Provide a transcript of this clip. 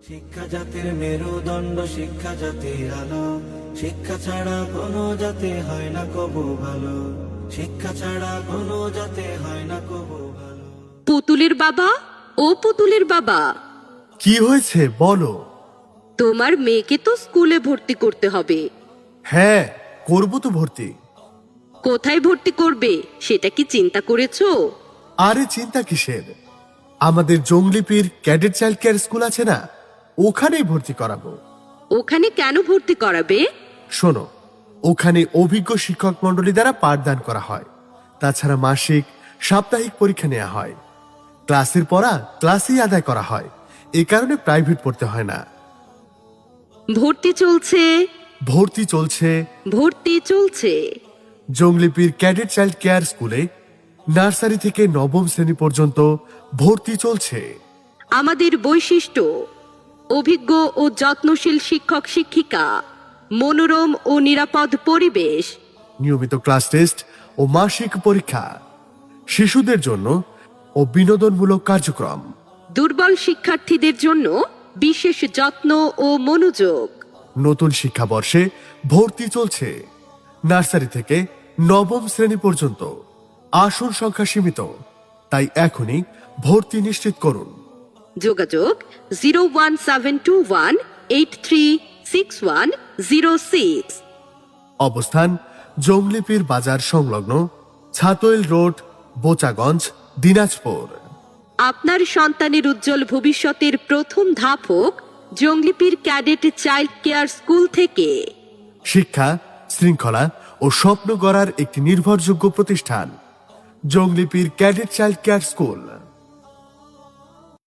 শিক্ষা জাতির মেরুদণ্ড, শিক্ষা জাতির আলো। শিক্ষা ছাড়া কোনো জাতি হয় না কবু ভালো। শিক্ষা ছাড়া কোনো জাতি হয় না কবু ভালো। পুতুলের বাবা, ও পুতুলের বাবা, কি হয়েছে বলো? তোমার মেয়েকে তো স্কুলে ভর্তি করতে হবে। হ্যাঁ, করবো তো ভর্তি। কোথায় ভর্তি করবে সেটা কি চিন্তা করেছো? আরে চিন্তা কিসের, আমাদের জংলিপির ক্যাডেট চাইল্ড কেয়ার স্কুল আছে না, ওখানেই ভর্তি করাবো। ওখানে কেন ভর্তি করাবে? শোনো, ওখানে অভিজ্ঞ শিক্ষক মন্ডলী দ্বারা পাঠদান করা হয়। তাছাড়া মাসিক সাপ্তাহিক পরীক্ষা নেওয়া হয়। ক্লাসের পড়া ক্লাসেই আদায় করা হয়। এই কারণে প্রাইভেট পড়তে হয় না। ভর্তি চলছে, ভর্তি চলছে। ভর্তি চলছে। জংলিপির ক্যাডেট চাইল্ড কেয়ার স্কুলে নার্সারি থেকে নবম শ্রেণী পর্যন্ত ভর্তি চলছে। আমাদের বৈশিষ্ট্য: অভিজ্ঞ ও যত্নশীল শিক্ষক শিক্ষিকা, মনোরম ও নিরাপদ পরিবেশ, নিয়মিত ক্লাস টেস্ট ও মাসিক পরীক্ষা, শিশুদের জন্য ও বিনোদনমূলক কার্যক্রম। দুর্বল শিক্ষার্থীদের জন্য বিশেষ যত্ন ও মনোযোগ। নতুন শিক্ষাবর্ষে ভর্তি চলছে। নার্সারি থেকে নবম শ্রেণী পর্যন্ত আসন সংখ্যা সীমিত, তাই এখনই ভর্তি নিশ্চিত করুন। যোগাযোগ 01721836106। অবস্থান জংলিপির বাজার সংলগ্ন, ছাতোইল রোড, বোচাগঞ্জ, দিনাজপুর। আপনার সন্তানের উজ্জ্বল ভবিষ্যতের প্রথম ধাপ হোক জংলিপির ক্যাডেট চাইল্ড কেয়ার স্কুল থেকে। শিক্ষা, শৃঙ্খলা ও স্বপ্ন গড়ার একটি নির্ভরযোগ্য প্রতিষ্ঠান, জংলিপির ক্যাডেট চাইল্ড কেয়ার স্কুল।